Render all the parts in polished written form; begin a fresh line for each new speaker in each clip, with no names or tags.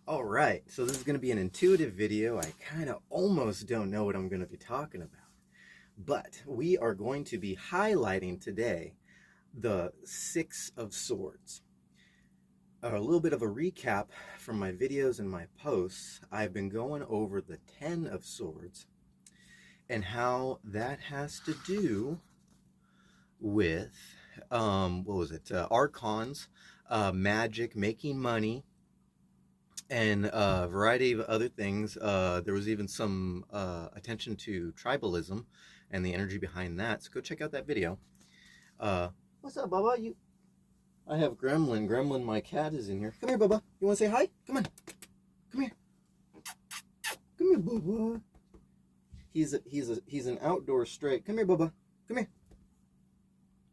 All right, so this is going to be an intuitive video. I kind of almost don't know what I'm going to be talking about, but we are going to be highlighting today the Six of Swords. A little bit of a recap from my videos and my posts. I've been going over the Ten of Swords and how that has to do with, archons, magic, making money, and a variety of other things. There was even some attention to tribalism and the energy behind that. So go check out that video. What's up, Bubba? I have Gremlin. Gremlin, my cat, is in here. Come here, Bubba. You want to say hi? Come on. Come here. Come here, Bubba. He's an outdoor stray. Come here, Bubba. Come here.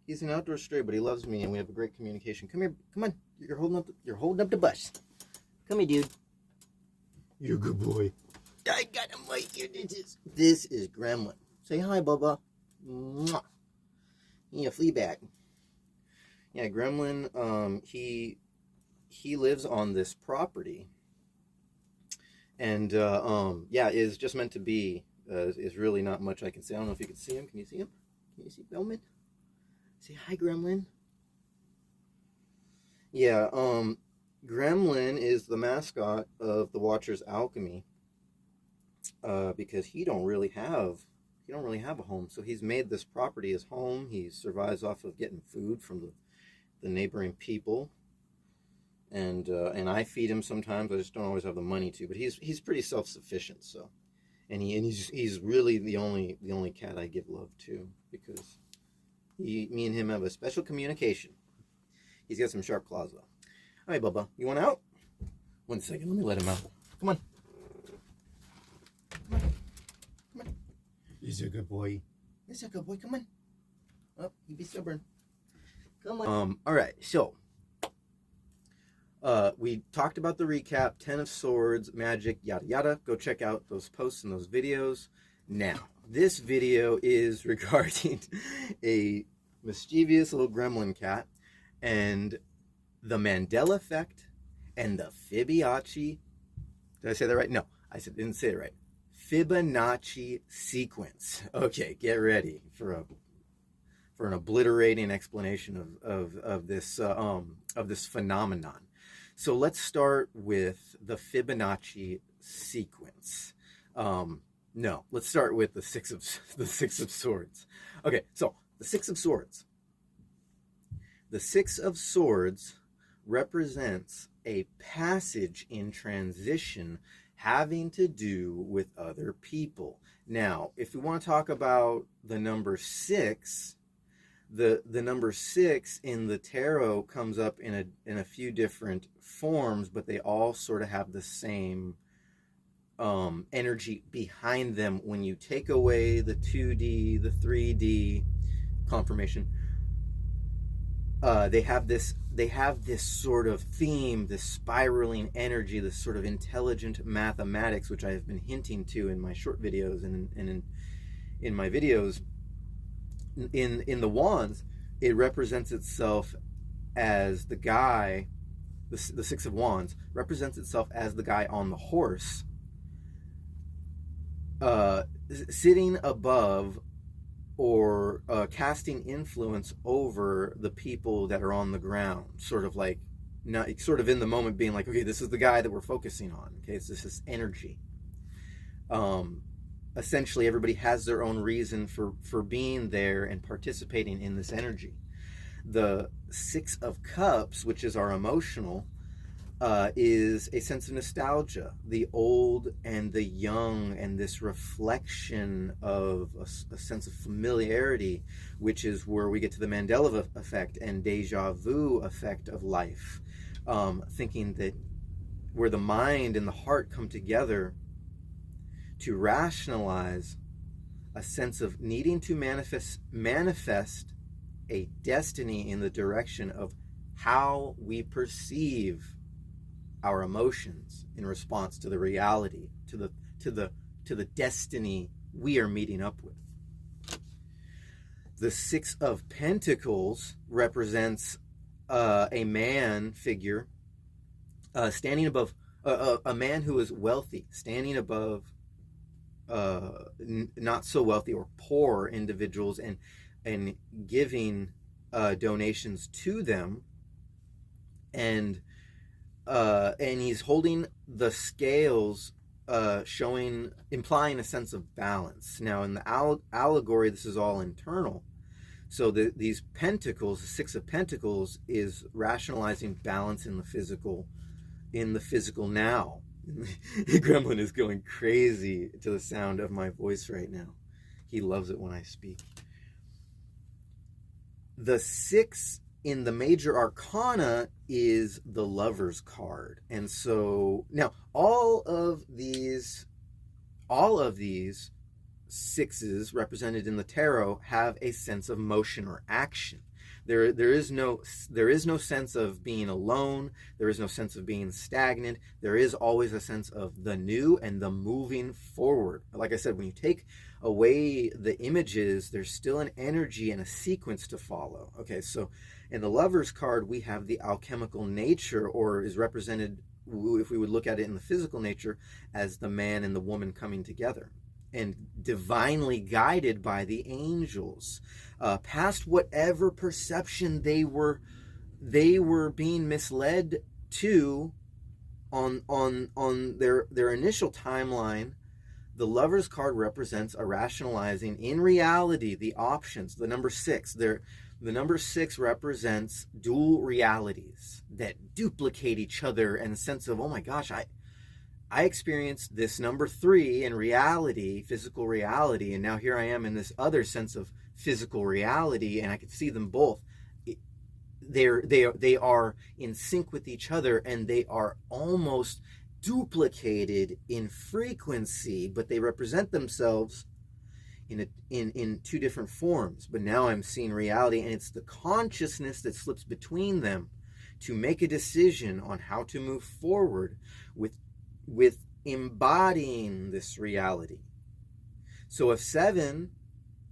He's an outdoor stray, but he loves me, and we have a great communication. Come here. Come on. You're holding up the bus. Come here, dude. You're a good boy. I got him right here. This is Gremlin. Say hi, Bubba. Mwah. Yeah, flea bag. Yeah, Gremlin, he lives on this property. And, yeah, is just meant to be, is really not much I can say. I don't know if you can see him. Can you see him? Can you see Bellman? Say hi, Gremlin. Yeah, Gremlin is the mascot of the Watcher's Alchemy, because he don't really have a home. So he's made this property his home. He survives off of getting food from the neighboring people, and I feed him sometimes. I just don't always have the money to. But he's pretty self-sufficient. So, and he's really the only cat I give love to, because me and him have a special communication. He's got some sharp claws though. All right, Bubba, you want out? 1 second, let me let him out. Come on. Come on. Come on. He's a good boy. He's a good boy. Come on. Oh, you be stubborn. Come on. All right, so we talked about the recap, Ten of Swords, magic, yada yada. Go check out those posts and those videos. Now, this video is regarding a mischievous little gremlin cat and the Mandela effect and the Fibonacci. Did I say that right? No, didn't say it right. Fibonacci sequence. Okay, get ready for an obliterating explanation of this phenomenon. So let's start with the Fibonacci sequence. No, let's start with the Six of Swords. Okay, so the Six of Swords. The Six of Swords represents a passage in transition having to do with other people. Now, if we want to talk about the number 6, the number 6 in the tarot comes up in a few different forms, but they all sort of have the same energy behind them. When you take away the 2D, the 3D confirmation, they have this sort of theme, this spiraling energy, this sort of intelligent mathematics, which I have been hinting to in my short videos and in my videos. In the Wands, it represents itself as the guy, the Six of Wands represents itself as the guy on the horse, sitting above or casting influence over the people that are on the ground, sort of in the moment, being like, okay, this is the guy that we're focusing on. Okay, it's this energy. Essentially, everybody has their own reason for being there and participating in this energy. The Six of Cups, which is our emotional, is a sense of nostalgia, the old and the young, and this reflection of a sense of familiarity, which is where we get to the Mandela effect and deja vu effect of life. Thinking that where the mind and the heart come together to rationalize a sense of needing to manifest a destiny in the direction of how we perceive our emotions in response to the reality, to the destiny we are meeting up with. The Six of Pentacles represents a man figure standing above a man who is wealthy, standing above not so wealthy or poor individuals, and giving donations to them, and he's holding the scales, implying a sense of balance. Now, in the allegory, this is all internal. So these pentacles, the Six of Pentacles, is rationalizing balance in the physical now. The gremlin is going crazy to the sound of my voice right now. He loves it when I speak. The 6 in the major arcana is the Lover's card. And so now all of these sixes represented in the tarot have a sense of motion or action. There is no sense of being alone. There is no sense of being stagnant. There is always a sense of the new and the moving forward. Like I said, when you take away the images, there's still an energy and a sequence to follow. Okay, so in the Lover's card, we have the alchemical nature, or is represented, if we would look at it in the physical nature, as the man and the woman coming together and divinely guided by the angels, past whatever perception they were being misled to on their initial timeline. The Lover's card represents a rationalizing in reality the options. The number 6, the number 6 represents dual realities that duplicate each other, and a sense of, oh my gosh, I experienced this number 3 in reality, physical reality, and now here I am in this other sense of physical reality, and I could see them both. They are in sync with each other, and they are almost duplicated in frequency, but they represent themselves in two different forms. But now I'm seeing reality, and it's the consciousness that slips between them to make a decision on how to move forward with embodying this reality. So if 7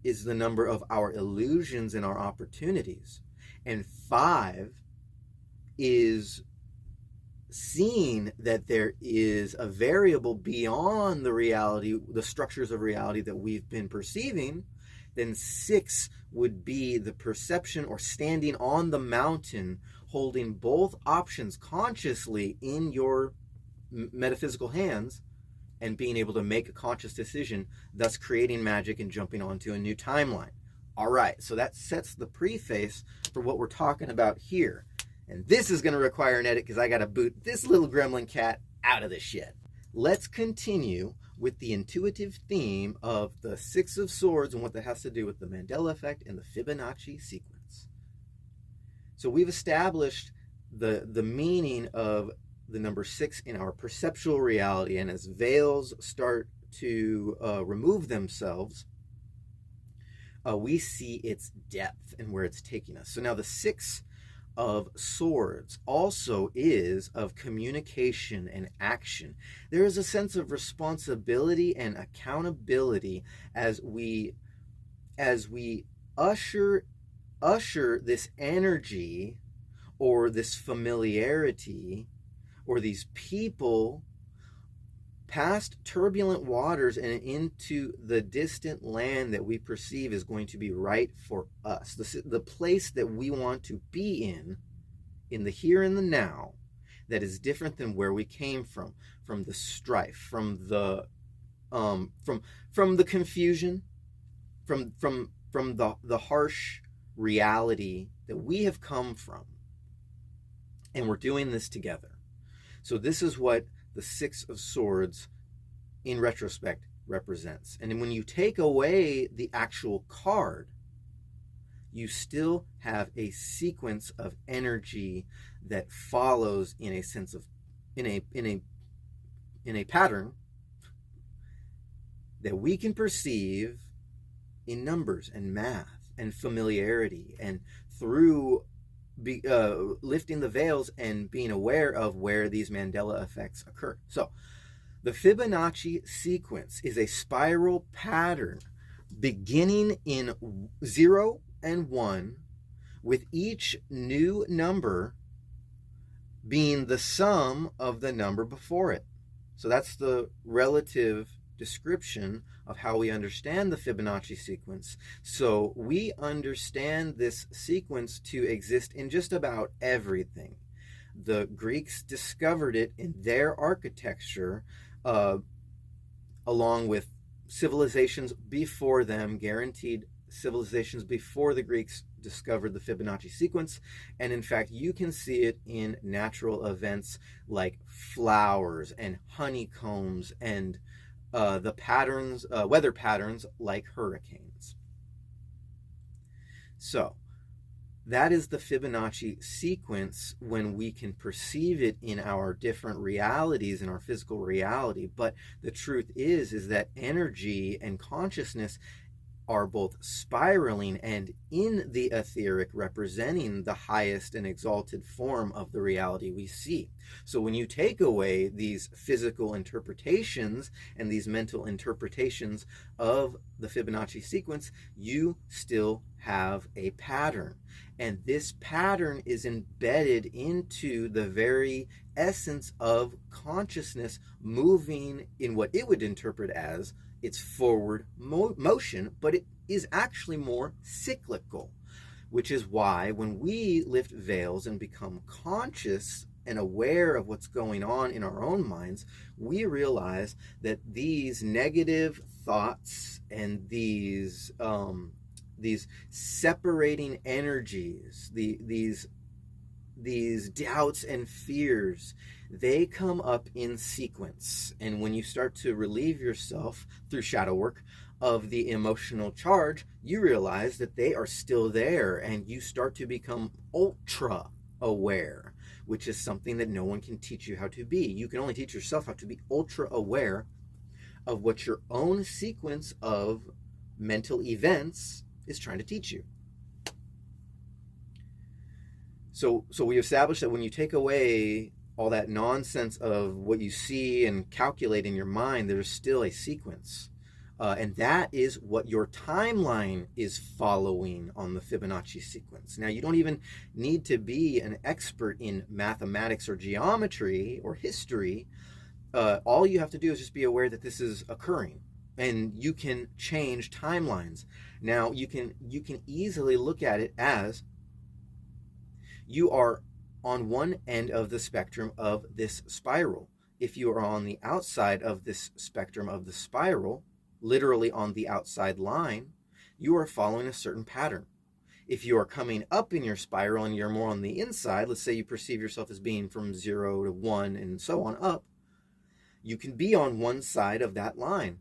is the number of our illusions and our opportunities, and 5 is seeing that there is a variable beyond the reality, the structures of reality that we've been perceiving, then 6 would be the perception, or standing on the mountain, holding both options consciously in your metaphysical hands, and being able to make a conscious decision, thus creating magic and jumping onto a new timeline. All right, so that sets the preface for what we're talking about here. And this is going to require an edit because I got to boot this little gremlin cat out of the shed. Let's continue with the intuitive theme of the 6 of Swords and what that has to do with the Mandela effect and the Fibonacci sequence. So we've established the meaning of the number 6 in our perceptual reality, and as veils start to remove themselves, we see its depth and where it's taking us. So now the 6 of Swords also is of communication and action. There is a sense of responsibility and accountability as we usher this energy, or this familiarity, or these people past turbulent waters and into the distant land that we perceive is going to be right for us. The place that we want to be in the here and the now, that is different than where we came from the strife, from the confusion, from the harsh reality that we have come from. And we're doing this together. So this is what the 6 of Swords in retrospect represents. And when you take away the actual card, you still have a sequence of energy that follows in a sense of in a pattern that we can perceive in numbers and math and familiarity, and through lifting the veils and being aware of where these Mandela effects occur. So the Fibonacci sequence is a spiral pattern beginning in 0 and 1, with each new number being the sum of the number before it. So that's the relative description of how we understand the Fibonacci sequence. So we understand this sequence to exist in just about everything. The Greeks discovered it in their architecture, along with civilizations before them, guaranteed civilizations before the Greeks discovered the Fibonacci sequence. And in fact, you can see it in natural events like flowers and honeycombs and the patterns, weather patterns like hurricanes. So that is the Fibonacci sequence when we can perceive it in our different realities, in our physical reality. But the truth is that energy and consciousness are both spiraling and in the etheric, representing the highest and exalted form of the reality we see. So when you take away these physical interpretations and these mental interpretations of the Fibonacci sequence, you still have a pattern. And this pattern is embedded into the very essence of consciousness, moving in what it would interpret as its forward motion, but it is actually more cyclical, which is why when we lift veils and become conscious and aware of what's going on in our own minds, we realize that these negative thoughts and these separating energies, these doubts and fears, they come up in sequence. And when you start to relieve yourself through shadow work of the emotional charge, you realize that they are still there, and you start to become ultra aware, which is something that no one can teach you how to be. You can only teach yourself how to be ultra aware of what your own sequence of mental events is trying to teach you. So we established that when you take away all that nonsense of what you see and calculate in your mind, there's still a sequence. And that is what your timeline is following on the Fibonacci sequence. Now, you don't even need to be an expert in mathematics or geometry or history. All you have to do is just be aware that this is occurring, and you can change timelines. Now, you can easily look at it as you are on one end of the spectrum of this spiral. If you are on the outside of this spectrum of the spiral, literally on the outside line, you are following a certain pattern. If you are coming up in your spiral and you're more on the inside, let's say you perceive yourself as being from 0 to 1 and so on up, you can be on one side of that line.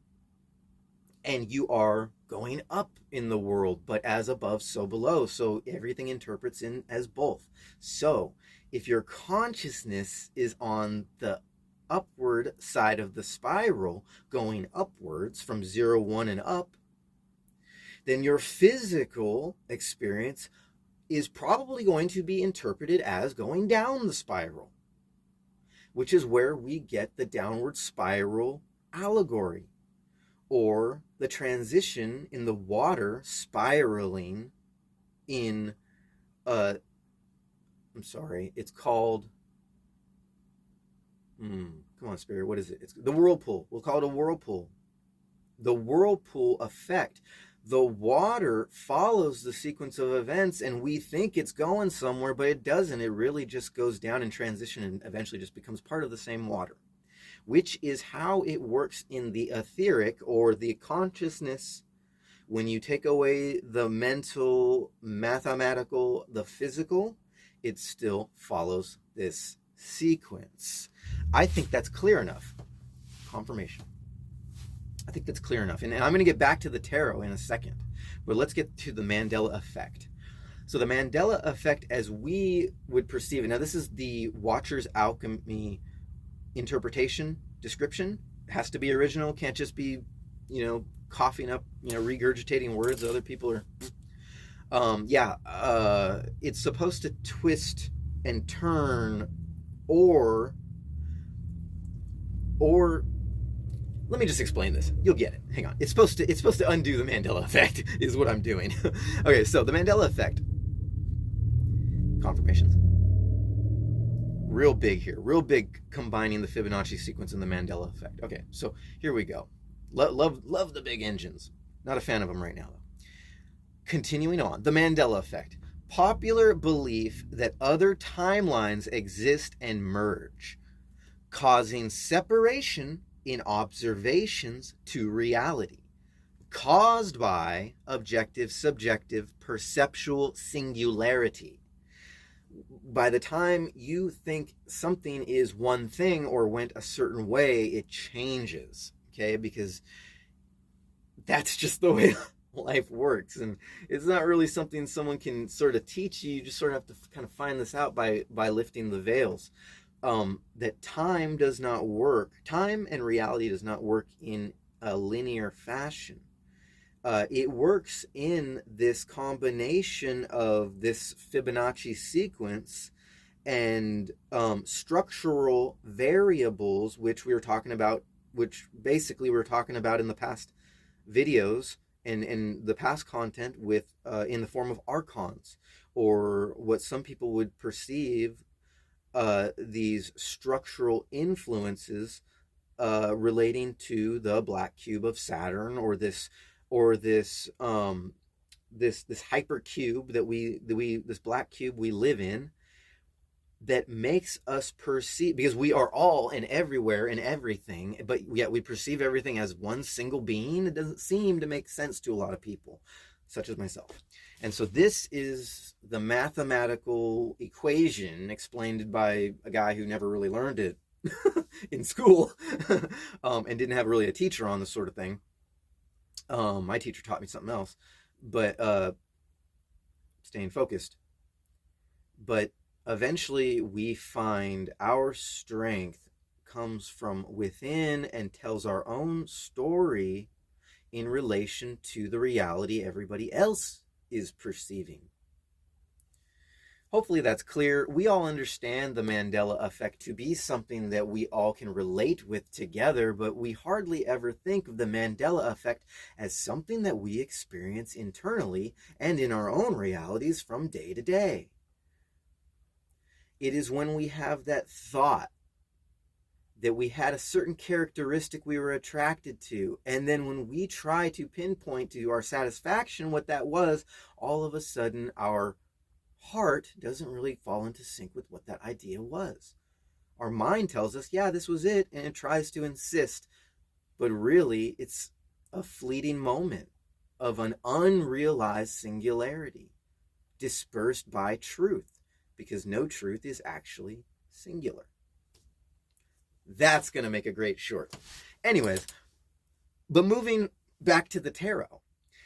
And you are going up in the world, but as above, so below. So everything interprets in as both. So if your consciousness is on the upward side of the spiral, going upwards from 0, 1, and up, then your physical experience is probably going to be interpreted as going down the spiral, which is where we get the downward spiral allegory, or the transition in the water spiraling in it's called, come on, Spirit, what is it? It's the whirlpool. We'll call it a whirlpool. The whirlpool effect. The water follows the sequence of events, and we think it's going somewhere, but it doesn't. It really just goes down in transition and eventually just becomes part of the same water, which is how it works in the etheric or the consciousness. When you take away the mental, mathematical, the physical, it still follows this sequence. I think that's clear enough. Confirmation. I think that's clear enough. And I'm going to get back to the tarot in a second, but let's get to the Mandela effect. So the Mandela effect, as we would perceive it, now this is the Watcher's Alchemy interpretation, description. It has to be original, can't just be, coughing up, regurgitating words that other people are. It's supposed to twist and turn, or let me just explain this. You'll get it. Hang on. It's supposed to undo the Mandela effect is what I'm doing. Okay, so the Mandela effect. Confirmations. real big here, real big, combining the Fibonacci sequence and the Mandela effect. Okay, so here we go. Love the big engines. Not a fan of them right now, though. Continuing on, the Mandela effect. Popular belief that other timelines exist and merge, causing separation in observations to reality, caused by objective, subjective, perceptual singularity. By the time you think something is one thing or went a certain way, it changes, okay? Because that's just the way life works, and it's not really something someone can sort of teach you. You just sort of have to kind of find this out by lifting the veils. That time does not work. Time and reality does not work in a linear fashion. It works in this combination of this Fibonacci sequence and structural variables, which we were talking about, which basically we were talking about in the past videos and in the past content with in the form of archons, or what some people would perceive these structural influences relating to the black cube of Saturn, or this hypercube this black cube we live in, that makes us perceive, because we are all and everywhere and everything, but yet we perceive everything as one single being. It doesn't seem to make sense to a lot of people, such as myself. And so this is the mathematical equation explained by a guy who never really learned it in school and didn't have really a teacher on this sort of thing. My teacher taught me something else, but staying focused. But eventually we find our strength comes from within and tells our own story in relation to the reality everybody else is perceiving. Hopefully that's clear. We all understand the Mandela effect to be something that we all can relate with together, but we hardly ever think of the Mandela effect as something that we experience internally and in our own realities from day to day. It is when we have that thought that we had a certain characteristic we were attracted to, and then when we try to pinpoint to our satisfaction what that was, all of a sudden our heart doesn't really fall into sync with what that idea was. Our mind tells us, yeah, this was it, and it tries to insist, but really it's a fleeting moment of an unrealized singularity dispersed by truth, because no truth is actually singular. That's going to make a great short. Anyways, but moving back to the tarot.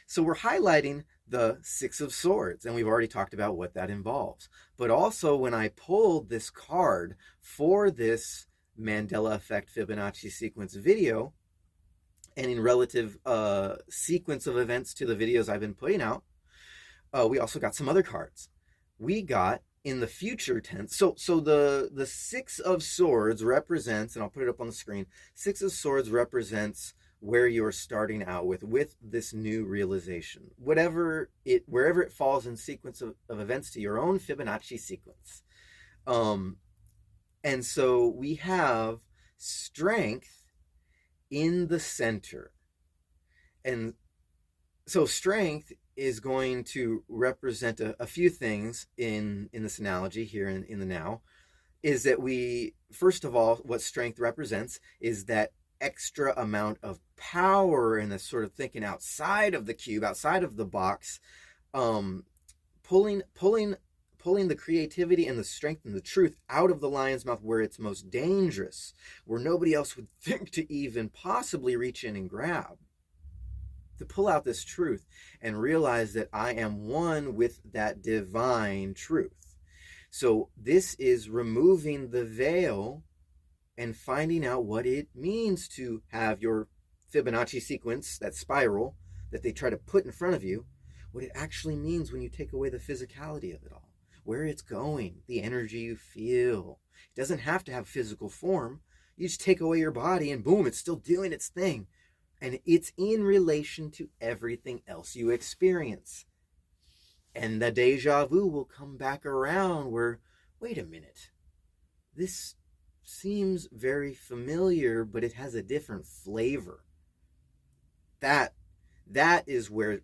So we're highlighting the Six of Swords, and we've already talked about what that involves. But also, when I pulled this card for this Mandela effect Fibonacci sequence video, and in relative sequence of events to the videos I've been putting out, we also got some other cards. We got in the future tense. So the Six of Swords represents, and I'll put it up on the screen, Six of Swords represents where you're starting out with this new realization, wherever it falls in sequence of events to your own Fibonacci sequence. And so we have strength in the center. And so strength is going to represent a few things in this analogy here in the now, is that we, first of all, what strength represents is that extra amount of power and the sort of thinking outside of the cube, outside of the box, pulling the creativity and the strength and the truth out of the lion's mouth where it's most dangerous, where nobody else would think to even possibly reach in and grab. To pull out this truth and realize that I am one with that divine truth. So this is removing the veil and finding out what it means to have your Fibonacci sequence, that spiral that they try to put in front of you, what it actually means when you take away the physicality of it all, where it's going, the energy you feel. It doesn't have to have physical form. You just take away your body and boom, it's still doing its thing. And it's in relation to everything else you experience. And the deja vu will come back around where, wait a minute, this seems very familiar, but it has a different flavor. That is where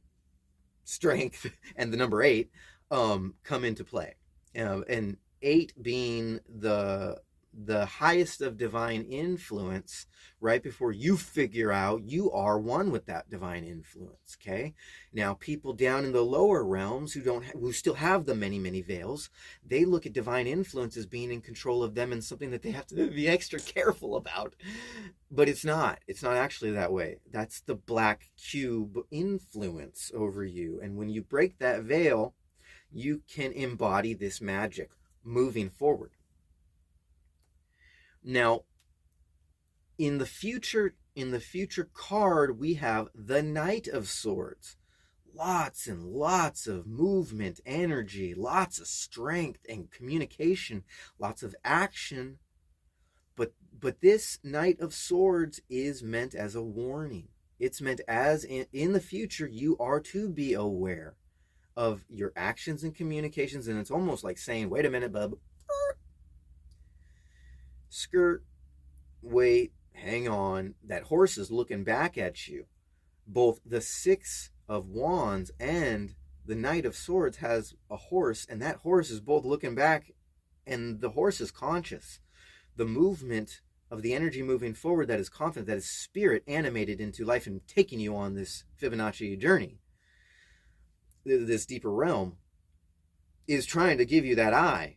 strength and the number 8 come into play. And 8 being the highest of divine influence, right before you figure out you are one with that divine influence. Okay, now people down in the lower realms who still have the many veils, they look at divine influence as being in control of them and something that they have to be extra careful about. But it's not actually that way. That's the black cube influence over you, and when you break that veil, you can embody this magic moving forward. Now, in the future card, we have the Knight of Swords. Lots and lots of movement, energy, lots of strength and communication, lots of action. But this Knight of Swords is meant as a warning. It's meant as in the future, you are to be aware of your actions and communications. And it's almost like saying, wait a minute, bub. Skirt, wait, hang on. That horse is looking back at you. Both the 6 of Wands and the Knight of Swords has a horse, and that horse is both looking back, and the horse is conscious. The movement of the energy moving forward that is confident, that is spirit animated into life and taking you on this Fibonacci journey, this deeper realm, is trying to give you that eye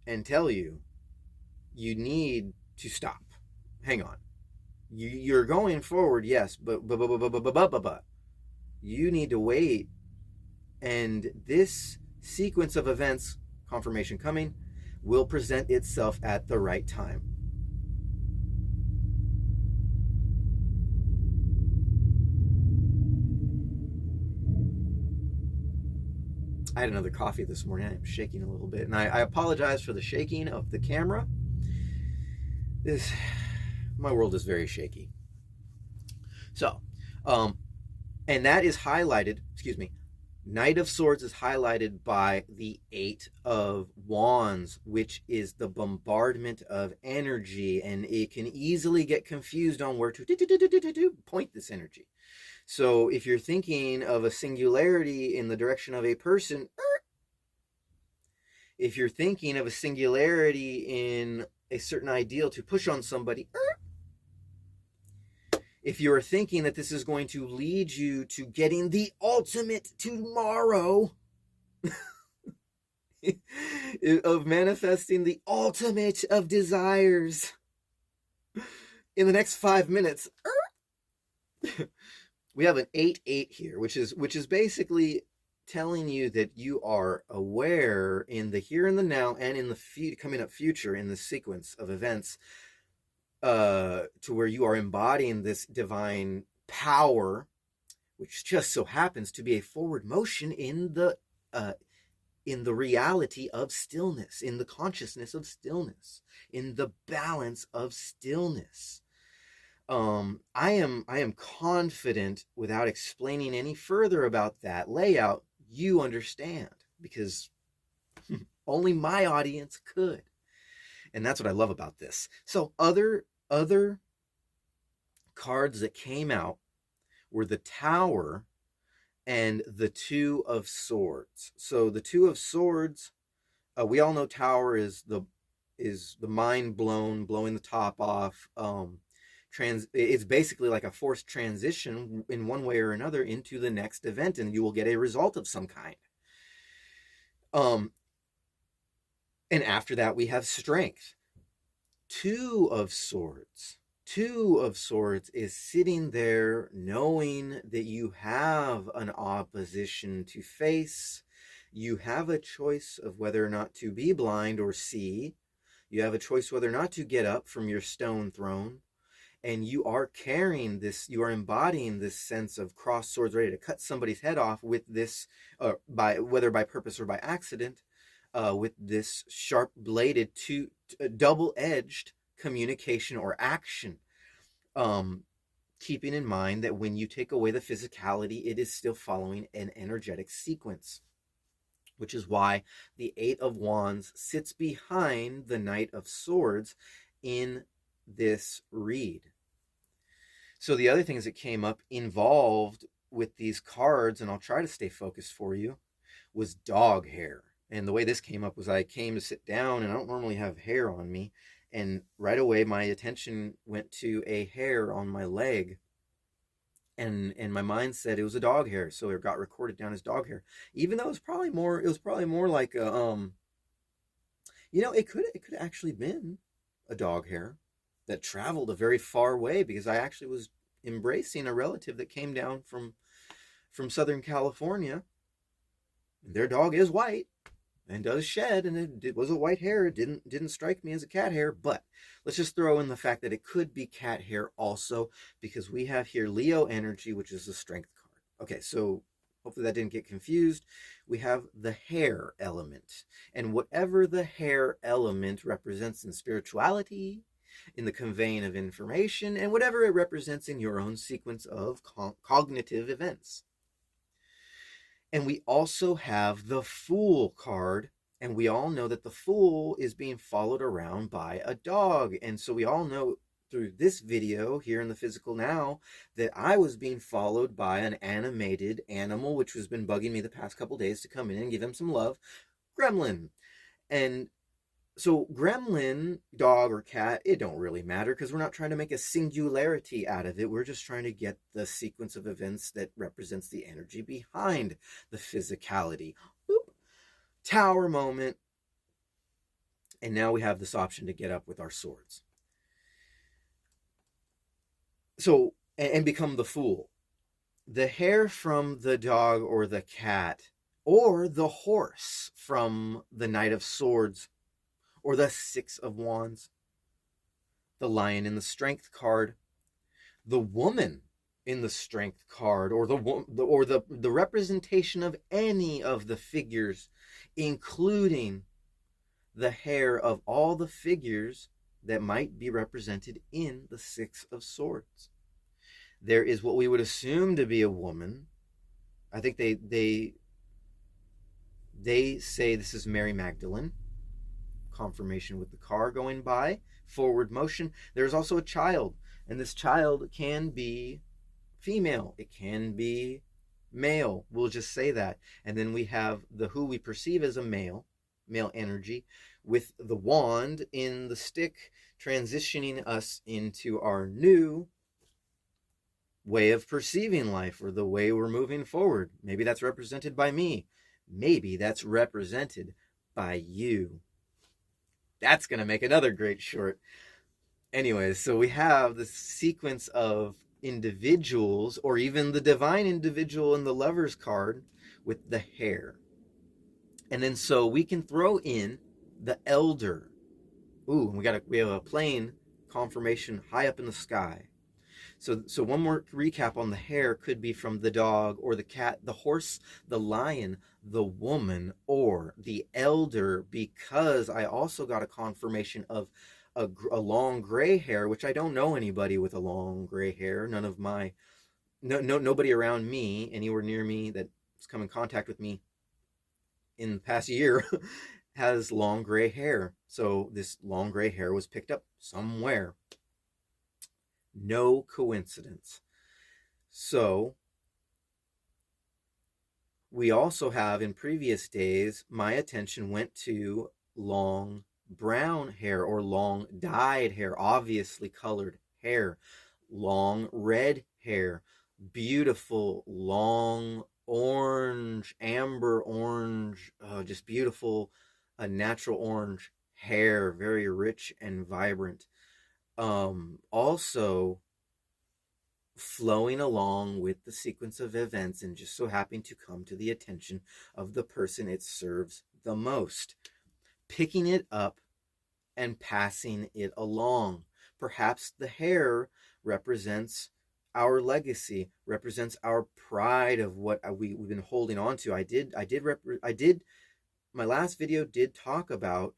and tell you, you need to stop. Hang on. You're going forward, yes, but you need to wait. And this sequence of events, confirmation coming, will present itself at the right time. I had another coffee this morning. I am shaking a little bit, and I apologize for the shaking of the camera. My world is very shaky. So, and that is highlighted, Knight of Swords is highlighted by the 8 of Wands, which is the bombardment of energy, and it can easily get confused on where to point this energy. So if you're thinking of a singularity in the direction of a person, if you're thinking of a singularity in a certain ideal to push on somebody, if you're thinking that this is going to lead you to getting the ultimate tomorrow, of manifesting the ultimate of desires in the next 5 minutes, we have an 8-8 here, which is basically telling you that you are aware in the here and the now and in the coming up future in the sequence of events, to where you are embodying this divine power, which just so happens to be a forward motion in the reality of stillness, in the consciousness of stillness, in the balance of stillness. I am confident, without explaining any further about that layout, you understand, because only my audience could. And that's what I love about this. So other cards that came out were the Tower and the 2 of Swords. So the 2 of Swords, we all know Tower is the mind blowing the top off. It's basically like a forced transition in one way or another into the next event, and you will get a result of some kind. And after that, we have Strength. 2 of Swords. 2 of Swords is sitting there knowing that you have an opposition to face. You have a choice of whether or not to be blind or see. You have a choice whether or not to get up from your stone throne. And you are carrying this, you are embodying this sense of crossed swords, ready to cut somebody's head off with this, whether by purpose or by accident, with this sharp-bladed, double-edged communication or action. Keeping in mind that when you take away the physicality, it is still following an energetic sequence. which is why the Eight of Wands sits behind the Knight of Swords in this read. So the other things that came up involved with these cards, and I'll try to stay focused for you, was dog hair. And the way this came up was I came to sit down, and I don't normally have hair on me, and right away my attention went to a hair on my leg, and my mind said it was a dog hair, so it got recorded down as dog hair, even though it was probably more like a it could actually been a dog hair that traveled a very far way, because I actually was embracing a relative that came down from Southern California. Their dog is white and does shed, and it was a white hair. It didn't strike me as a cat hair, but let's just throw in the fact that it could be cat hair also, because we have here Leo energy, which is the strength card. Okay, so hopefully that didn't get confused. We have the hair element, and whatever the hair element represents in spirituality, in the conveying of information, and whatever it represents in your own sequence of cognitive events. And we also have the Fool card, and we all know that the Fool is being followed around by a dog. And so we all know through this video here in the physical now that I was being followed by an animated animal, which has been bugging me the past couple days to come in and give him some love, Gremlin. And so gremlin, dog or cat, it don't really matter, because we're not trying to make a singularity out of it. We're just trying to get the sequence of events that represents the energy behind the physicality. Boop. Tower moment. And now we have this option to get up with our swords. So, and become the Fool. The hair from the dog or the cat, or the horse from the Knight of Swords, or the Six of Wands, the Lion in the Strength card, the Woman in the Strength card, or the representation of any of the figures, including the hair of all the figures that might be represented in the Six of Swords. There is what we would assume to be a woman. I think they say this is Mary Magdalene. Confirmation with the car going by, forward motion. There's also a child, and this child can be female, it can be male, we'll just say that. And then we have the who we perceive as a male energy, with the wand in the stick transitioning us into our new way of perceiving life, or the way we're moving forward. Maybe that's represented by me, maybe that's represented by you. That's going to make another great short. Anyways, so we have the sequence of individuals, or even the divine individual in the Lover's card with the hair. And then so we can throw in the Elder. Ooh, we have a plane confirmation high up in the sky. So one more recap on the hair could be from the dog or the cat, the horse, the lion, the woman, or the elder, because I also got a confirmation of a long gray hair, which I don't know anybody with a long gray hair. Nobody around me, anywhere near me that's come in contact with me in the past year has long gray hair. So this long gray hair was picked up somewhere. No coincidence. So we also have, in previous days, my attention went to long brown hair, or long dyed hair, obviously colored hair, long red hair, beautiful long orange, amber orange, just beautiful, a natural orange hair, very rich and vibrant. Also flowing along with the sequence of events, and just so happening to come to the attention of the person it serves the most, picking it up and passing it along. Perhaps the hair represents our legacy, represents our pride of what we've been holding on to. My last video did talk about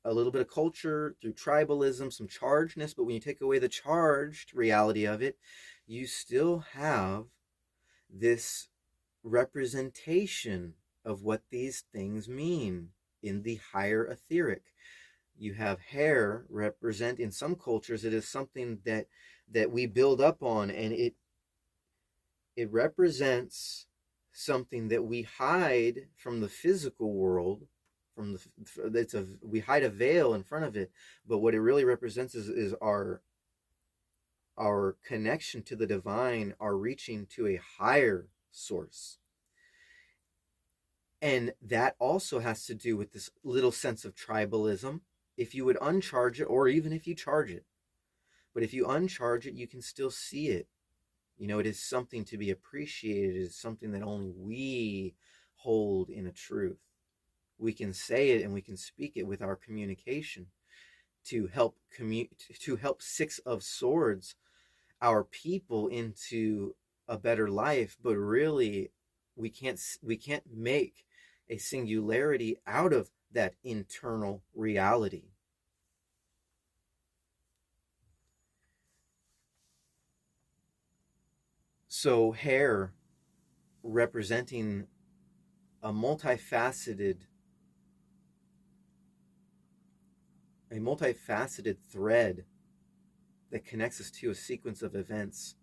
a little bit of culture through tribalism, some chargedness, but when you take away the charged reality of it, you still have this representation of what these things mean in the higher etheric. You have hair represent, in some cultures, it is something that we build up on, and it represents something that we hide from the physical world. We hide a veil in front of it, but what it really represents is our connection to the divine, our reaching to a higher source. And that also has to do with this little sense of tribalism. If you would uncharge it, or even if you charge it, but if you uncharge it, you can still see it. You know, it is something to be appreciated. It is something that only we hold in a truth. We can say it and we can speak it with our communication to help Six of Swords, our people, into a better life. But really, we can't make a singularity out of that internal reality. So hair representing a multifaceted thread that connects us to a sequence of events.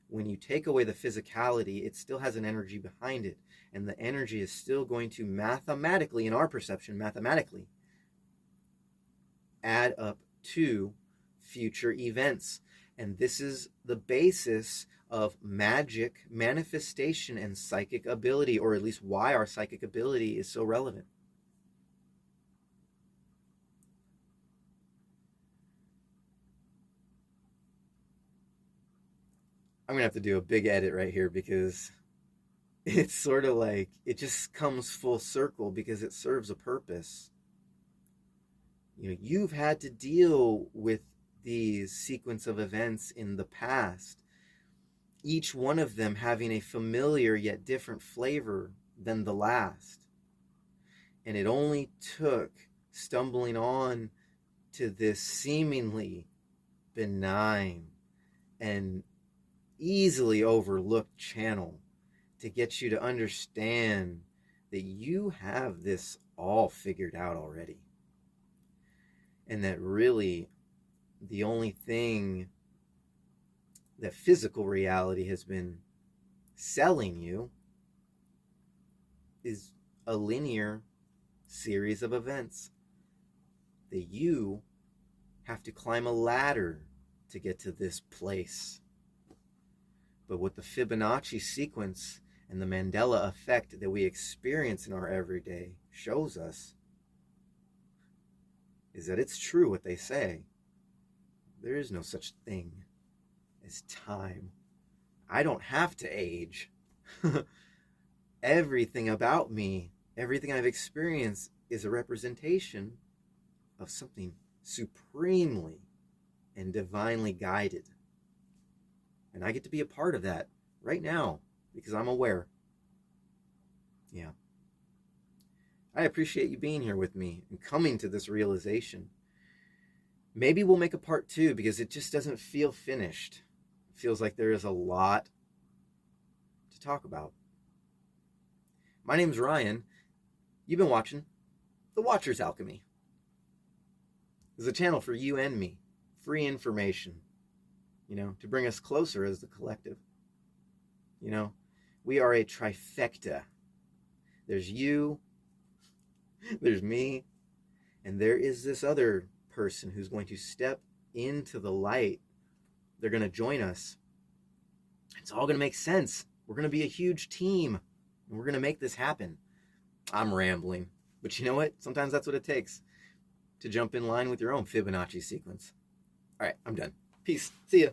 When you take away the physicality, it still has an energy behind it, and the energy is still going to mathematically, in our perception, mathematically add up to future events. And this is the basis of magic, manifestation, and psychic ability, or at least why our psychic ability is so relevant. I'm gonna have to do a big edit right here, because it's sort of like it just comes full circle because it serves a purpose. You know, you've had to deal with these sequence of events in the past, each one of them having a familiar yet different flavor than the last. And it only took stumbling on to this seemingly benign and easily overlooked channel to get you to understand that you have this all figured out already. And that really the only thing that physical reality has been selling you is a linear series of events, that you have to climb a ladder to get to this place. But what the Fibonacci sequence and the Mandela effect that we experience in our everyday shows us is that it's true what they say. There is no such thing as time. I don't have to age. Everything about me, everything I've experienced, is a representation of something supremely and divinely guided. And I get to be a part of that right now because I'm aware. Yeah. I appreciate you being here with me and coming to this realization. Maybe we'll make a part 2 because it just doesn't feel finished. It feels like there is a lot to talk about. My name's Ryan. You've been watching The Watcher's Alchemy. It's a channel for you and me. Free information, to bring us closer as the collective. We are a trifecta. There's you, there's me, and there is this other person who's going to step into the light. They're going to join us. It's all going to make sense. We're going to be a huge team, and we're going to make this happen. I'm rambling, but you know what? Sometimes that's what it takes to jump in line with your own Fibonacci sequence. All right, I'm done. Peace. See ya.